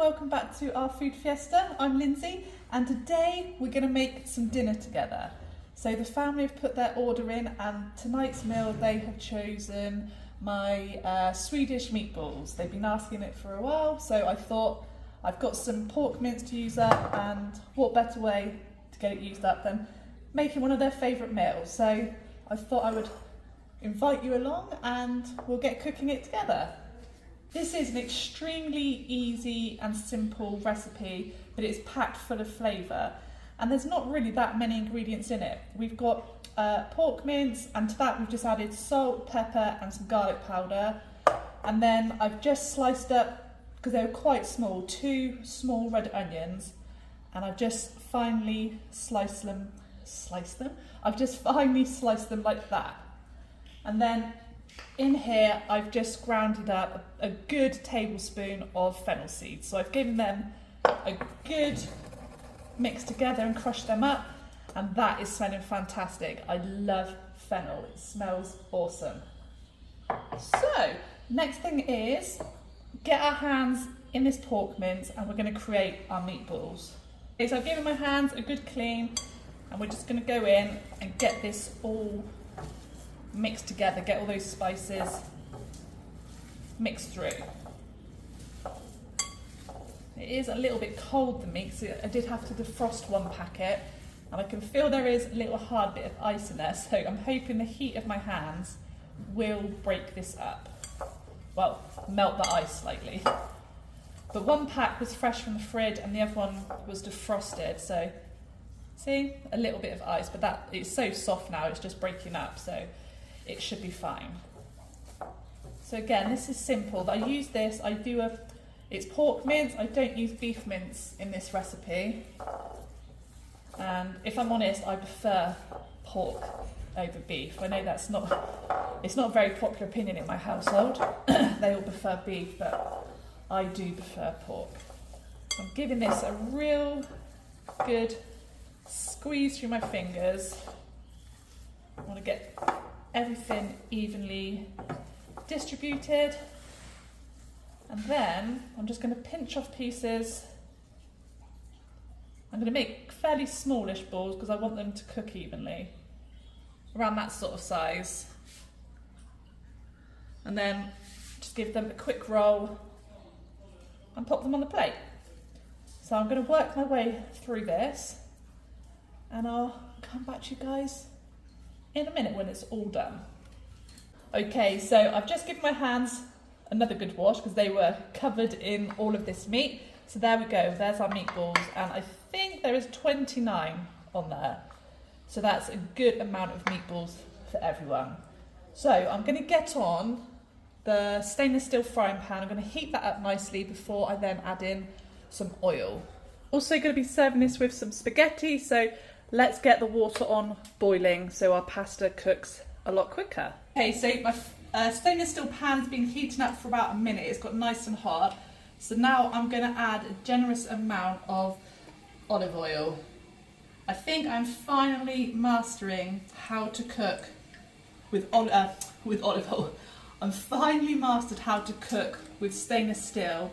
welcome back to Our Food Fiesta. I'm Lindsay and today we're going to make some dinner together. So the family have put their order in and tonight's meal they have chosen my Swedish meatballs. They've been asking it for a while, so I thought I've got some pork mince to use up, and what better way to get it used up than making one of their favourite meals. So I thought I would invite you along and we'll get cooking it together. This is an extremely easy and simple recipe, but it's packed full of flavour. And there's not really that many ingredients in it. We've got pork mince, and to that we've just added salt, pepper and some garlic powder. And then I've just sliced up, because they were quite small, 2 small red onions. And I've just finely sliced them. I've just finely sliced them like that. And then in here, I've just grounded up a good tablespoon of fennel seeds. So I've given them a good mix together and crushed them up, and that is smelling fantastic. I love fennel, it smells awesome. So, next thing is, get our hands in this pork mince and we're going to create our meatballs. Okay, so I've given my hands a good clean, and we're just going to go in and get this all mixed together, get all those spices mixed through. It is a little bit cold, the meat, so I did have to defrost one packet, and I can feel there is a little hard bit of ice in there, so I'm hoping the heat of my hands will break this up. Well, melt the ice slightly. But one pack was fresh from the fridge and the other one was defrosted, so see, a little bit of ice, but that it's so soft now, it's just breaking up, so it should be fine. So again, this is simple. I use this, it's pork mince, I don't use beef mince in this recipe. And if I'm honest, I prefer pork over beef. I know it's not a very popular opinion in my household. They all prefer beef, but I do prefer pork. I'm giving this a real good squeeze through my fingers. I want to get everything evenly distributed, and then I'm just going to pinch off pieces. I'm going to make fairly smallish balls because I want them to cook evenly, around that sort of size, and then just give them a quick roll and pop them on the plate. So I'm going to work my way through this and I'll come back to you guys in a minute when it's all done. Okay, so I've just given my hands another good wash because they were covered in all of this meat. So there we go, there's our meatballs, and I think there is 29 on there. So that's a good amount of meatballs for everyone. So I'm going to get on the stainless steel frying pan. I'm going to heat that up nicely before I then add in some oil. Also going to be serving this with some spaghetti, so let's get the water on boiling so our pasta cooks a lot quicker. Okay, so my stainless steel pan's been heating up for about a minute. It's got nice and hot. So now I'm going to add a generous amount of olive oil. I think I'm finally mastering how to cook with olive oil. I'm finally mastered how to cook with stainless steel,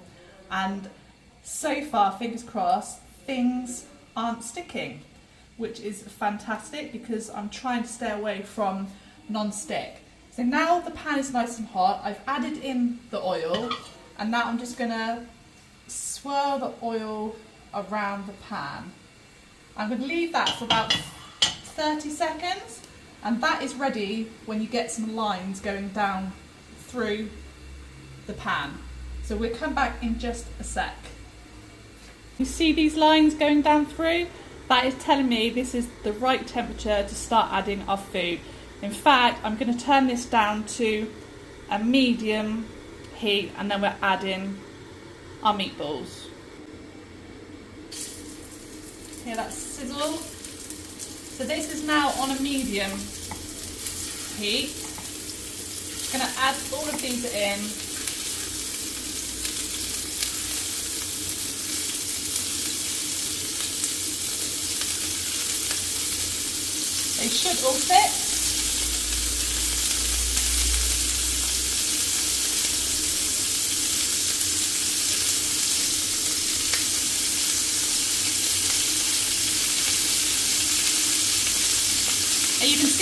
and so far, fingers crossed, things aren't sticking, which is fantastic because I'm trying to stay away from non-stick. So now the pan is nice and hot, I've added in the oil, and now I'm just going to swirl the oil around the pan. I'm going to leave that for about 30 seconds, and that is ready when you get some lines going down through the pan. So we'll come back in just a sec. You see these lines going down through? That is telling me this is the right temperature to start adding our food. In fact, I'm going to turn this down to a medium heat, and then we're adding our meatballs. Hear that sizzle? So this is now on a medium heat. I'm going to add all of these in. They should all fit.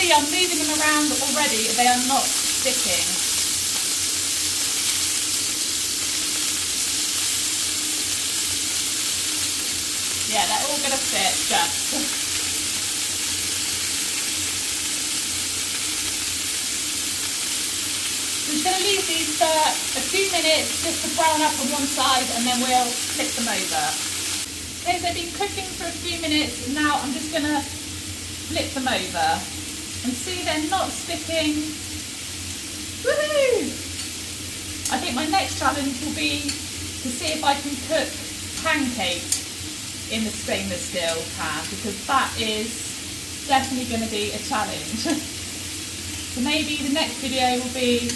see I'm moving them around already, they are not sticking. Yeah, they're all going to fit just. I'm just going to leave these for a few minutes just to brown up on one side, and then we'll flip them over. Okay, so they've been cooking for a few minutes. Now I'm just going to flip them over and see they're not sticking. Woohoo! I think my next challenge will be to see if I can cook pancakes in the stainless steel pan, because that is definitely going to be a challenge. So maybe the next video will be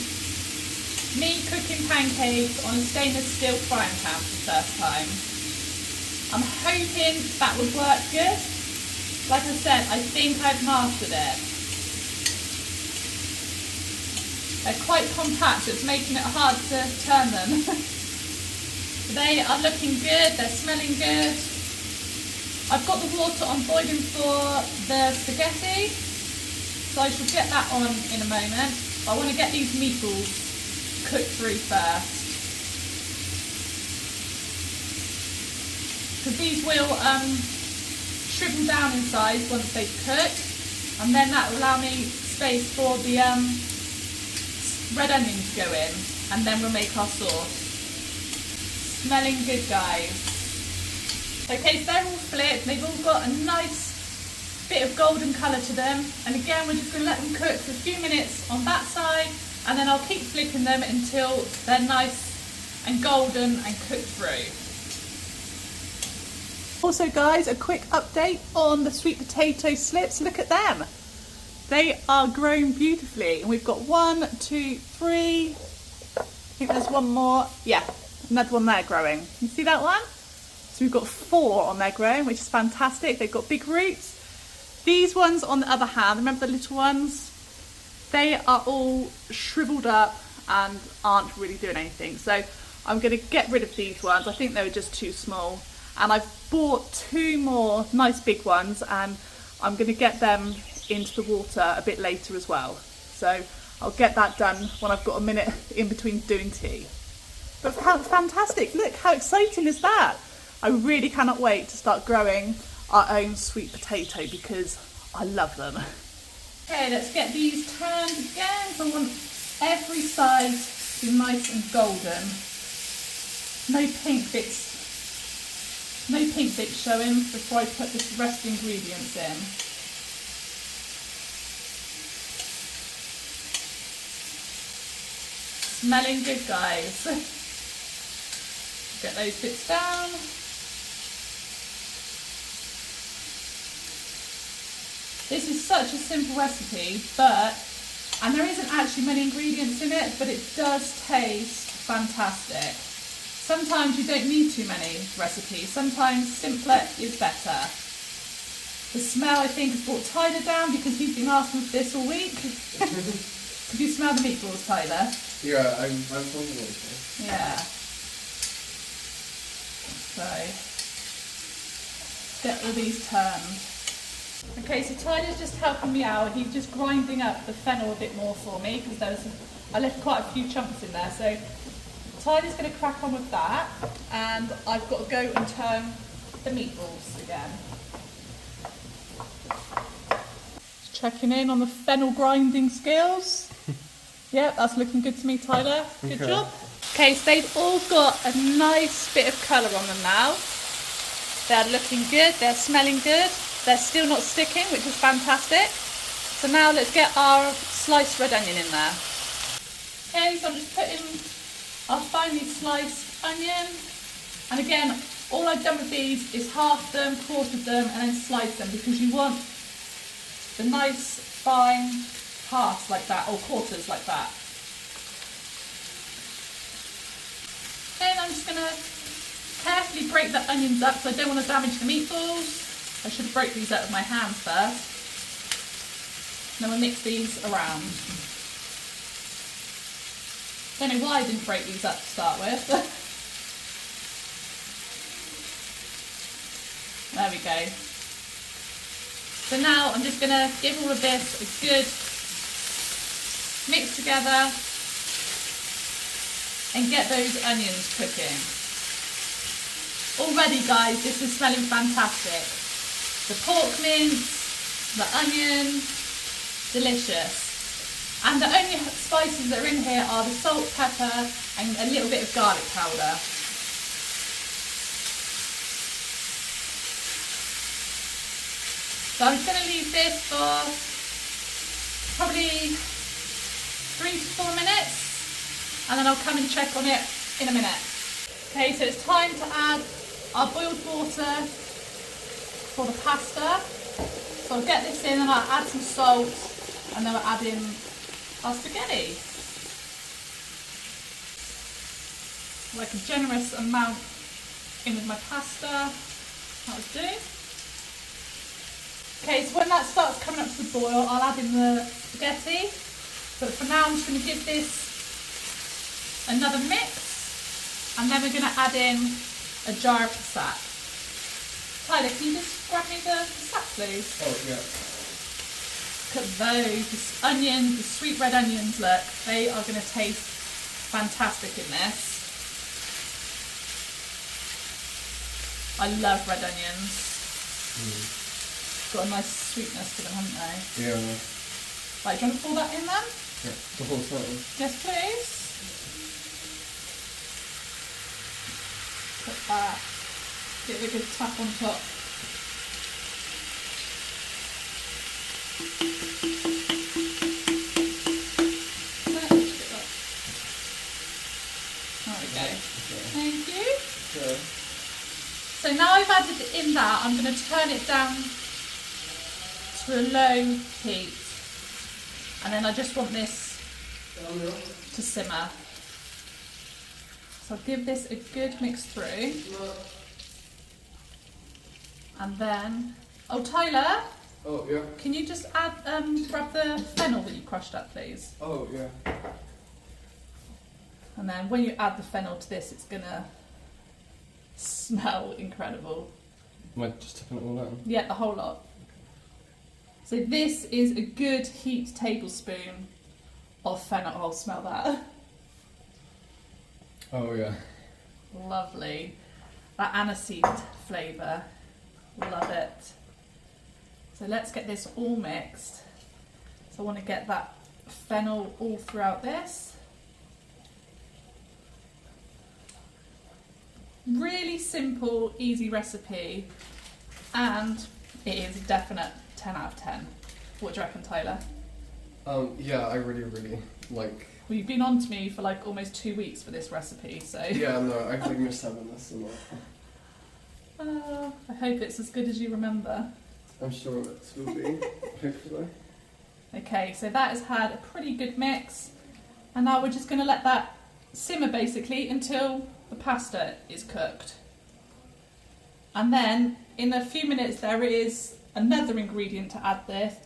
me cooking pancakes on a stainless steel frying pan for the first time. I'm hoping that would work good. Like I said, I think I've mastered it. They're quite compact, so it's making it hard to turn them. They are looking good, they're smelling good. I've got the water on boiling for the spaghetti, so I shall get that on in a moment. I want to get these meatballs cooked through first, because these will shrivel down in size once they've cooked, and then that will allow me space for the red onion to go in, and then we'll make our sauce. Smelling good, guys. Okay, so they're all flipped, they've all got a nice bit of golden colour to them, and again we're just going to let them cook for a few minutes on that side, and then I'll keep flipping them until they're nice and golden and cooked through. Also guys, a quick update on the sweet potato slips. Look at them. They are grown beautifully, and we've got 1, 2, 3, I think there's one more, yeah, another one there growing. You see that one? So we've got 4 on there growing, which is fantastic. They've got big roots. These ones on the other hand, remember the little ones? They are all shriveled up and aren't really doing anything. So I'm going to get rid of these ones. I think they were just too small. And I've bought 2 more nice big ones, and I'm going to get them into the water a bit later as well. So I'll get that done when I've got a minute in between doing tea. But fantastic, look, how exciting is that? I really cannot wait to start growing our own sweet potato, because I love them. Okay, let's get these turned again. So I want every side to be nice and golden. No pink bits showing before I put the rest of the ingredients in. Smelling good, guys. Get those bits down. This is such a simple recipe, and there isn't actually many ingredients in it, but it does taste fantastic. Sometimes you don't need too many recipes, sometimes simpler is better. The smell, I think, has brought Tyler down, because he's been asking for this all week. Did you smell the meatballs, Tyler? Yeah, I'm hungry. Yeah. So, get all these turned. Okay, so Tyler's just helping me out. He's just grinding up the fennel a bit more for me, because I left quite a few chunks in there. So Tyler's going to crack on with that, and I've got to go and turn the meatballs again. Just checking in on the fennel grinding skills. Yep, that's looking good to me, Tyler. Good job. Okay, so they've all got a nice bit of colour on them now. They're looking good, they're smelling good. They're still not sticking, which is fantastic. So now let's get our sliced red onion in there. Okay, so I'm just putting our finely sliced onion. And again, all I've done with these is half them, quartered them, and then sliced them, because you want the nice fine halves like that, or quarters like that. Then I'm just going to carefully break the onions up, so I don't want to damage the meatballs. I should have broke these out with my hands first. Then we'll mix these around. Don't know why I didn't break these up to start with. There we go. So now I'm just going to give all of this a good mix together and get those onions cooking. Already guys, this is smelling fantastic. The pork mince, the onion, delicious. And the only spices that are in here are the salt, pepper and a little bit of garlic powder. So I'm just going to leave this for probably 3 to 4 minutes and then I'll come and check on it in a minute. Okay, so it's time to add our boiled water for the pasta. So I'll get this in and I'll add some salt and then we'll add in our spaghetti. Like a generous amount in with my pasta, that would do. Okay, so when that starts coming up to the boil, I'll add in the spaghetti. But for now, I'm just going to give this another mix. And then we're going to add in a jar of passat. Tyler, can you just grab me the passat, please? Oh, yeah. Look at those, the onions, the sweet red onions, look. They are going to taste fantastic in this. I love red onions. Got a nice sweetness to them, haven't they? Yeah. Right, do you want to pour that in then? Yeah, the whole time. Yes, please. Put that. Give it a good tap on top. There we go. Okay. Thank you. Okay. So now I've added in that, I'm going to turn it down to a low heat. And then I just want this to simmer. So I'll give this a good mix through. And then, oh Tyler, Oh, yeah. can you just add, grab the fennel that you crushed up please? Oh, yeah. And then when you add the fennel to this, it's gonna smell incredible. Am I just tipping it all down? Yeah, the whole lot. So this is a good heaped tablespoon of fennel. Oh, smell that. Oh, yeah. Lovely. That aniseed flavour. Love it. So let's get this all mixed. So I want to get that fennel all throughout this. Really simple, easy recipe, and it is a definite 10 out of 10. What do you reckon, Tyler? Yeah, I really, really like... Well, you've been on to me for like almost 2 weeks for this recipe, so... Yeah, no, I've like missed having this a lot. I hope it's as good as you remember. I'm sure it will be, hopefully. Okay, so that has had a pretty good mix, and now we're just going to let that simmer basically until the pasta is cooked. And then in a few minutes there is another ingredient to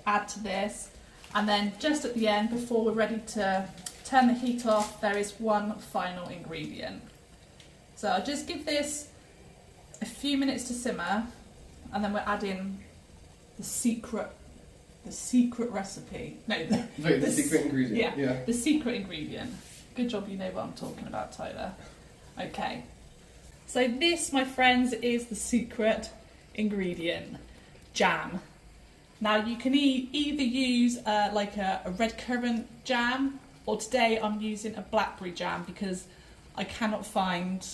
add to this, and then just at the end before we're ready to turn the heat off, there is one final ingredient. So I'll just give this a few minutes to simmer, and then we'll add in the secret recipe. No, the secret ingredient. Yeah, the secret ingredient. Good job, you know what I'm talking about, Tyler. Okay, so this, my friends, is the secret ingredient, jam. Now you can either use like a red currant jam, or today I'm using a blackberry jam because I cannot find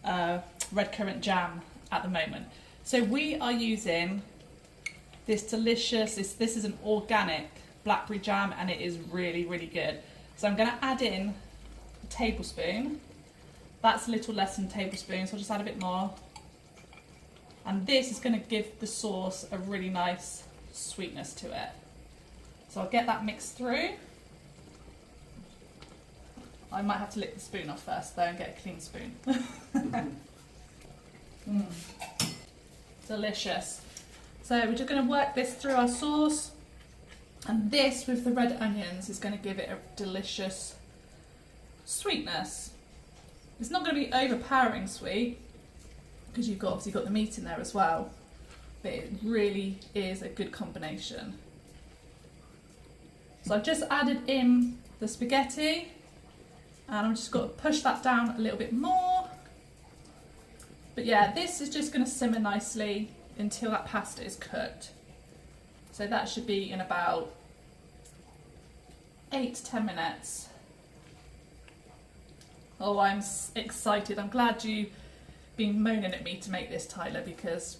red currant jam at the moment. So we are using this delicious, this is an organic blackberry jam, and it is really, really good. So I'm going to add in a tablespoon. That's a little less than a tablespoon, so I'll just add a bit more. And this is going to give the sauce a really nice sweetness to it. So I'll get that mixed through. I might have to lick the spoon off first though and get a clean spoon. Delicious. So we're just going to work this through our sauce, and this with the red onions is going to give it a delicious sweetness. It's not going to be overpowering sweet because you've obviously got the meat in there as well, but it really is a good combination. So I've just added in the spaghetti, and I'm just got to push that down a little bit more. But yeah, this is just going to simmer nicely until that pasta is cooked. So that should be in about 8 to 10 minutes. Oh, I'm excited. I'm glad you've been moaning at me to make this, Tyler, because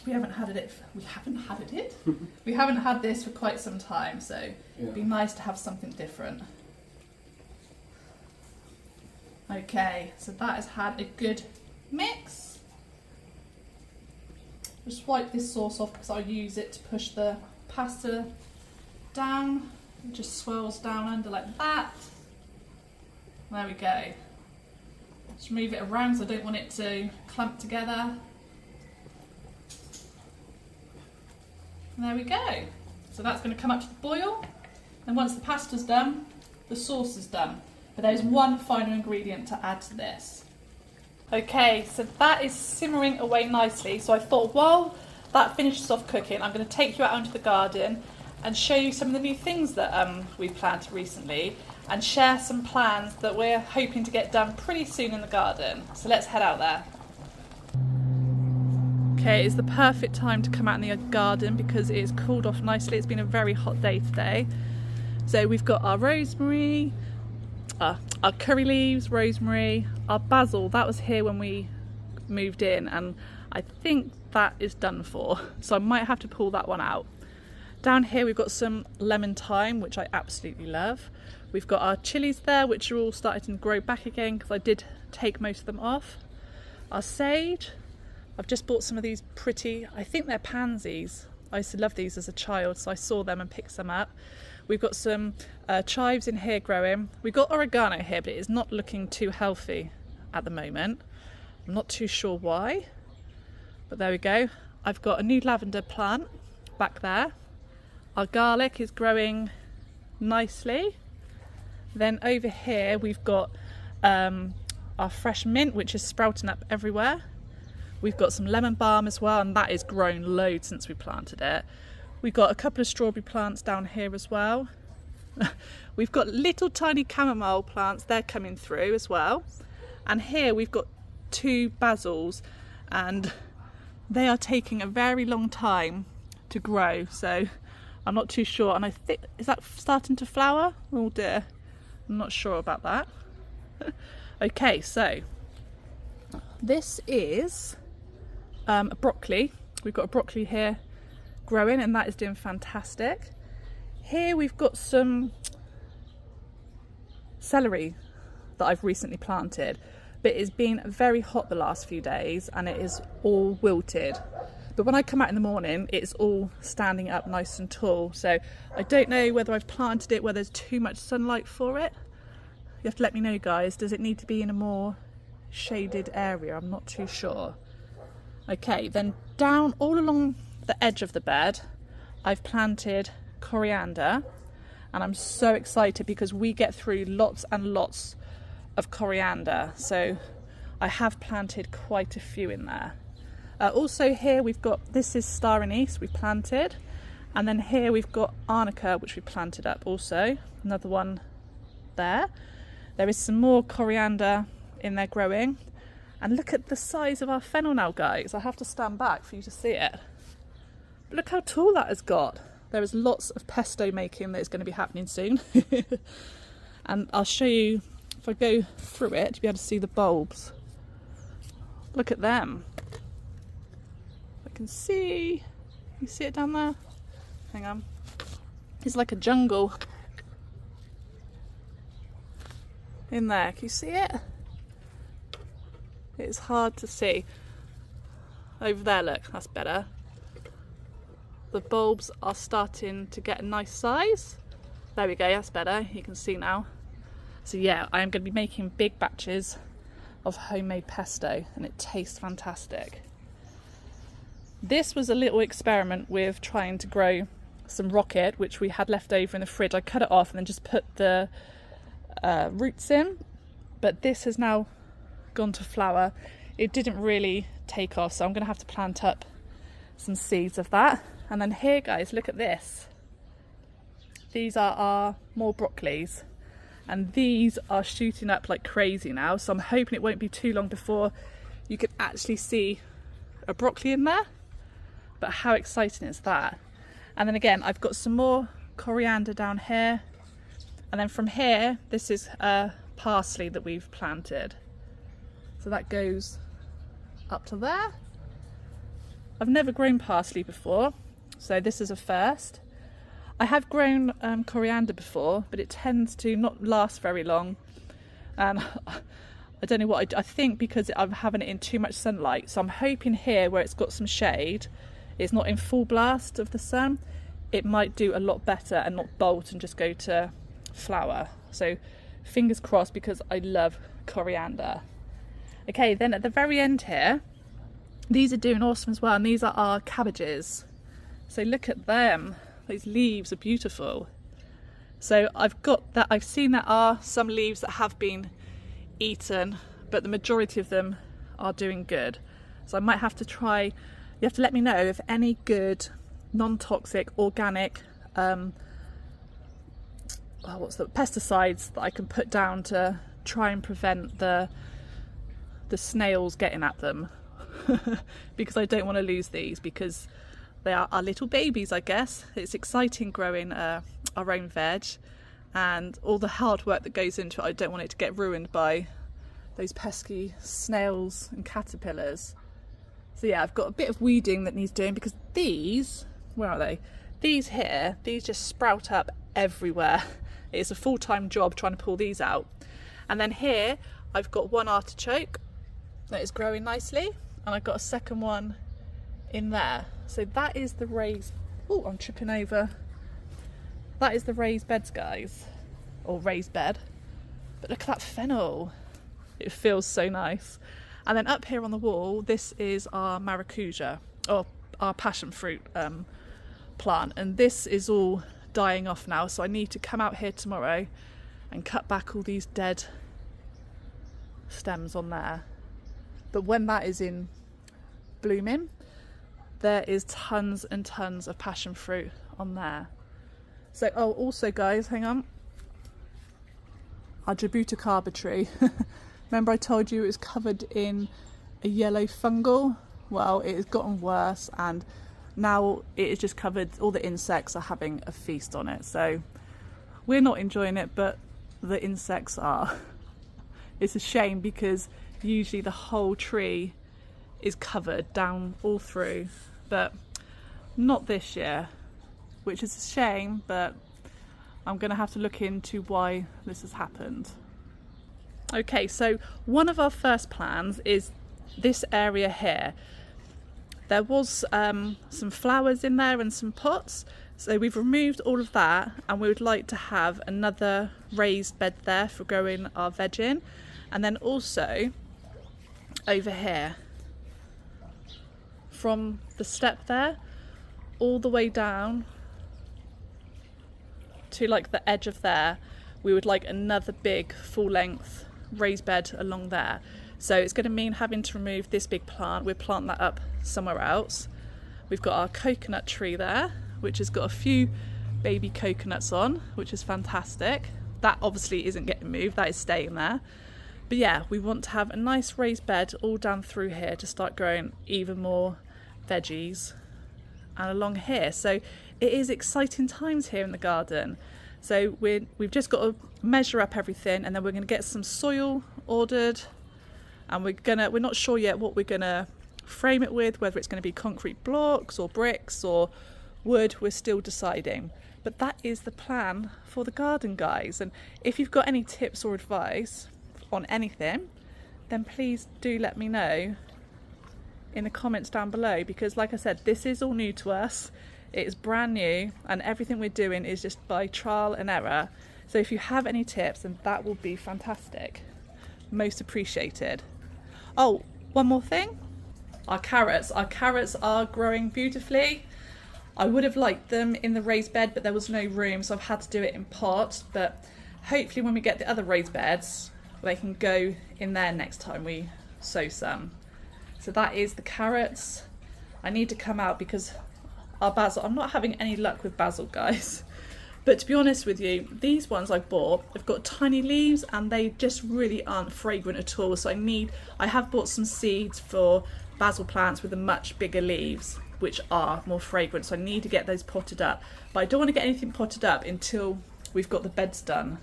we haven't had this for quite some time, so it'd be nice to have something different. Okay, so that has had a good mix. Just wipe this sauce off because I'll use it to push the pasta down. It just swirls down under like that. There we go. Just move it around so I don't want it to clump together. And there we go. So that's going to come up to the boil. And once the pasta's done, the sauce is done. But there's one final ingredient to add to this. Okay, so that is simmering away nicely. So I thought while that finishes off cooking, I'm going to take you out onto the garden and show you some of the new things that we've planted recently, and share some plans that we're hoping to get done pretty soon in the garden. So let's head out there. Okay, it's the perfect time to come out in the garden because it's cooled off nicely. It's been a very hot day today. So we've got our rosemary, our curry leaves, rosemary, our basil. That was here when we moved in, and I think that is done for. So I might have to pull that one out. Down here we've got some lemon thyme, which I absolutely love. We've got our chilies there, which are all starting to grow back again because I did take most of them off. Our sage. I've just bought some of these pretty, I think they're pansies. I used to love these as a child, so I saw them and picked some up. We've got some chives in here growing. We've got oregano here, but it is not looking too healthy at the moment. I'm not too sure why, but there we go. I've got a new lavender plant back there. Our garlic is growing nicely. Then over here we've got our fresh mint, which is sprouting up everywhere. We've got some lemon balm as well, and that is grown loads since we planted it. We've got a couple of strawberry plants down here as well. We've got little tiny chamomile plants, they're coming through as well. And here we've got 2 basils, and they are taking a very long time to grow, so I'm not too sure. And I think, is that starting to flower? Oh dear, I'm not sure about that. Okay, so this is a broccoli. We've got a broccoli here growing, and that is doing fantastic. Here we've got some celery that I've recently planted, but it's been very hot the last few days and it is all wilted. But when I come out in the morning, it's all standing up nice and tall. So I don't know whether I've planted it where there's too much sunlight for it. You have to let me know, guys. Does it need to be in a more shaded area? I'm not too sure. Okay, then down all along the edge of the bed, I've planted coriander, and I'm so excited because we get through lots and lots of coriander. So I have planted quite a few in there. Also here we've got, this is star anise we've planted, and then here we've got arnica, which we planted up also, another one there. There is some more coriander in there growing. And look at the size of our fennel now, guys. I have to stand back for you to see it. But look how tall that has got. There is lots of pesto making that is going to be happening soon. And I'll show you, if I go through it, to be able to see the bulbs. Look at them. I can see, you see it down there? Hang on. It's like a jungle in there. Can you see it? It's hard to see. Over there, look, that's better. The bulbs are starting to get a nice size. There we go, that's better, you can see now. So yeah, I am going to be making big batches of homemade pesto, and it tastes fantastic. This was a little experiment with trying to grow some rocket, which we had left over in the fridge. I cut it off and then just put the roots in, but this has now gone to flower. It didn't really take off, so I'm going to have to plant up some seeds of that. And then here, guys, look at this. These are our more broccolis, and these are shooting up like crazy now, so I'm hoping it won't be too long before you can actually see a broccoli in there. But how exciting is that? And then again, I've got some more coriander down here, and then from here, this is parsley that we've planted, so that goes up to there. I've never grown parsley before, so this is a first. I have grown coriander before, but it tends to not last very long, and I don't know what, I think because I'm having it in too much sunlight. So I'm hoping here where it's got some shade, it's not in full blast of the sun, it might do a lot better and not bolt and just go to flower. So fingers crossed, because I love coriander. Okay, then at the very end here, these are doing awesome as well, and these are our cabbages. So look at them, those leaves are beautiful. So I've seen there are some leaves that have been eaten, but the majority of them are doing good. So I might have to try, you have to let me know if any good non-toxic organic pesticides that I can put down to try and prevent the snails getting at them. Because I don't want to lose these, because they are our little babies, I guess. It's exciting growing our own veg, and all the hard work that goes into it, I don't want it to get ruined by those pesky snails and caterpillars. So yeah, I've got a bit of weeding that needs doing, because these, where are they? These here, these just sprout up everywhere. It's a full-time job trying to pull these out. And then here, I've got one artichoke that is growing nicely, and I've got a second one in there. So that is the raised, oh, I'm tripping over. That is the raised beds, guys, or raised bed. But look at that fennel. It feels so nice. And then up here on the wall, this is our maracuja, or our passion fruit plant. And this is all dying off now. So I need to come out here tomorrow and cut back all these dead stems on there. But when that is in blooming, there is tons and tons of passion fruit on there. So, oh, also guys, hang on. Our jabuticaba tree. Remember I told you it was covered in a yellow fungal? Well, it has gotten worse, and now it is just covered, all the insects are having a feast on it. So we're not enjoying it, but the insects are. It's a shame, because usually the whole tree is covered down all through, but not this year, which is a shame, but I'm going to have to look into why this has happened. Okay, so one of our first plans is this area here. There was some flowers in there and some pots, so we've removed all of that, and we would like to have another raised bed there for growing our veg in. And then also over here, from the step there all the way down to like the edge of there, we would like another big full-length raised bed along there. So it's going to mean having to remove this big plant. We'll plant that up somewhere else. We've got our coconut tree there, which has got a few baby coconuts on, which is fantastic. That obviously isn't getting moved, that is staying there. But yeah, we want to have a nice raised bed all down through here to start growing even more veggies, and along here. So it is exciting times here in the garden. So we've just got to measure up everything, and then we're going to get some soil ordered, and we're not sure yet what we're going to frame it with, whether it's going to be concrete blocks or bricks or wood. We're still deciding, but that is the plan for the garden, guys. And if you've got any tips or advice on anything, then please do let me know in the comments down below, because like I said, this is all new to us. It is brand new, and everything we're doing is just by trial and error. So if you have any tips, then that will be fantastic. Most appreciated. Oh, one more thing. Our carrots are growing beautifully. I would have liked them in the raised bed, but there was no room, so I've had to do it in pots. But hopefully when we get the other raised beds, they can go in there next time we sow some. So that is the carrots. I need to come out because our basil, I'm not having any luck with basil, guys. But to be honest with you, these ones I bought have got tiny leaves and they just really aren't fragrant at all. So I have bought some seeds for basil plants with the much bigger leaves, which are more fragrant. So I need to get those potted up. But I don't want to get anything potted up until we've got the beds done.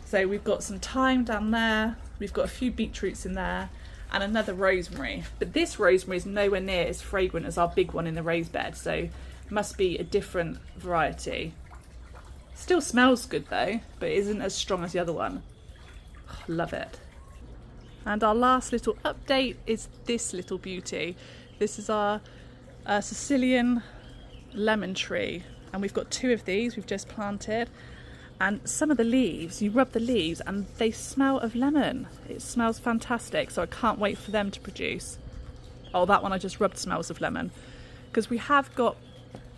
So we've got some thyme down there, we've got a few beetroots in there, and another rosemary. But this rosemary is nowhere near as fragrant as our big one in the raised bed, so it must be a different variety. Still smells good though, but it isn't as strong as the other one. Oh, love it. And our last little update is this little beauty. This is our Sicilian lemon tree, and we've got 2 of these we've just planted. And some of the leaves, you rub the leaves and they smell of lemon. It smells fantastic, so I can't wait for them to produce. Oh, that one I just rubbed smells of lemon. Because we have got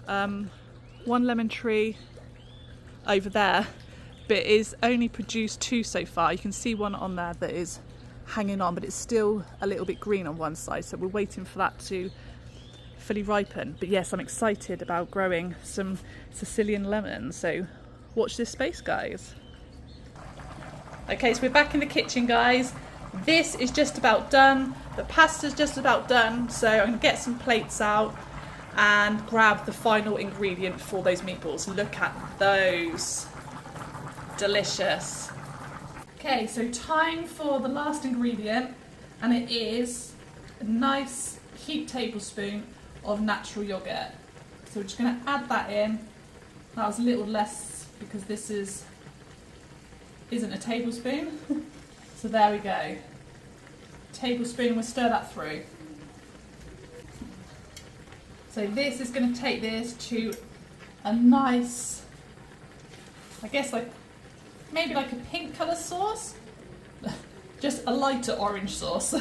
1 lemon tree over there, but it is only produced 2 so far. You can see one on there that is hanging on, but it's still a little bit green on one side, so we're waiting for that to fully ripen. But yes, I'm excited about growing some Sicilian lemons, so watch this space, guys. Okay, so we're back in the kitchen, guys. This is just about done. The pasta's just about done, so I'm gonna get some plates out and grab the final ingredient for those meatballs. Look at those. Delicious. Okay, so time for the last ingredient, and it is a nice heaped tablespoon of natural yogurt. So we're just gonna add that in. That was a little less because this isn't a tablespoon. So there we go. Tablespoon, we'll stir that through. So this is going to take this to a nice, I guess maybe like a pink colour sauce. Just a lighter orange sauce.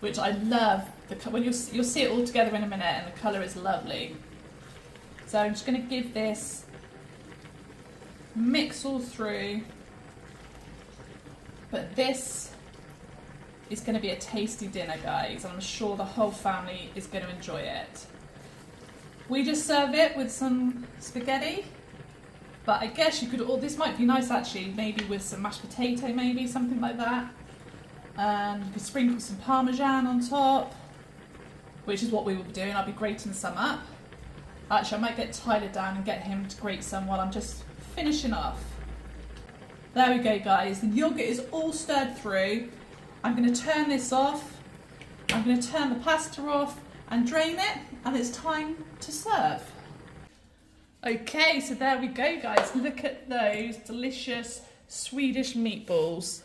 Which I love. When you'll see it all together in a minute, and the colour is lovely. So I'm just going to give this mix all through. But this is going to be a tasty dinner, guys, and I'm sure the whole family is going to enjoy it. We just serve it with some spaghetti, but I guess you could, this might be nice actually, maybe with some mashed potato, maybe something like that. And you could sprinkle some Parmesan on top, which is what we will be doing. I'll be grating some up. Actually, I might get Tyler down and get him to grate some while I'm just finishing off. There we go, guys. The yogurt is all stirred through. I'm going to turn this off. I'm going to turn the pasta off and drain it, and it's time to serve. Okay, so there we go, guys. Look at those delicious Swedish meatballs.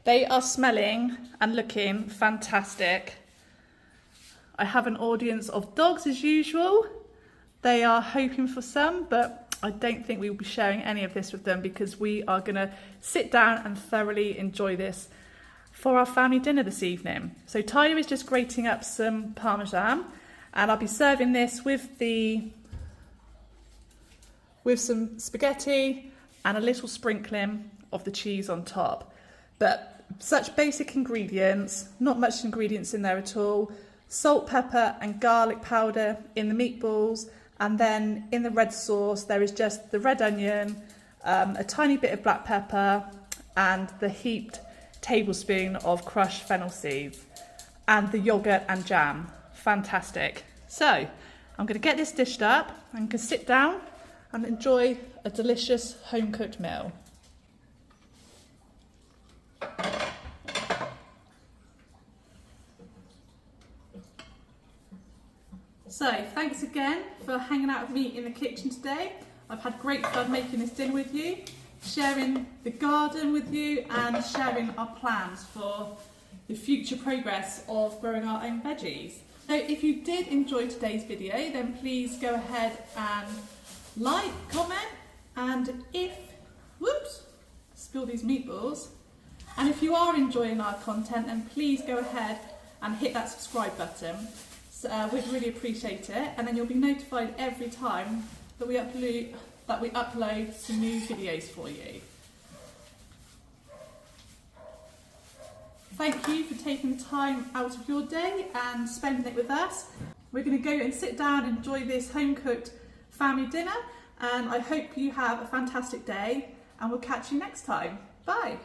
They are smelling and looking fantastic. I have an audience of dogs as usual. They are hoping for some, but I don't think we will be sharing any of this with them because we are going to sit down and thoroughly enjoy this for our family dinner this evening. So Tyler is just grating up some Parmesan, and I'll be serving this with some spaghetti and a little sprinkling of the cheese on top. But such basic ingredients, not much ingredients in there at all. Salt, pepper and garlic powder in the meatballs. And then in the red sauce, there is just the red onion, a tiny bit of black pepper, and the heaped tablespoon of crushed fennel seeds, and the yogurt and jam. Fantastic. So I'm going to get this dished up and can sit down and enjoy a delicious home-cooked meal. So, thanks again for hanging out with me in the kitchen today. I've had great fun making this dinner with you, sharing the garden with you, and sharing our plans for the future progress of growing our own veggies. So if you did enjoy today's video, then please go ahead and like, comment, and spill these meatballs. And if you are enjoying our content, then please go ahead and hit that subscribe button. We'd really appreciate it, and then you'll be notified every time that we upload some new videos for you. Thank you for taking the time out of your day and spending it with us. We're going to go and sit down and enjoy this home-cooked family dinner, and I hope you have a fantastic day, and we'll catch you next time. Bye.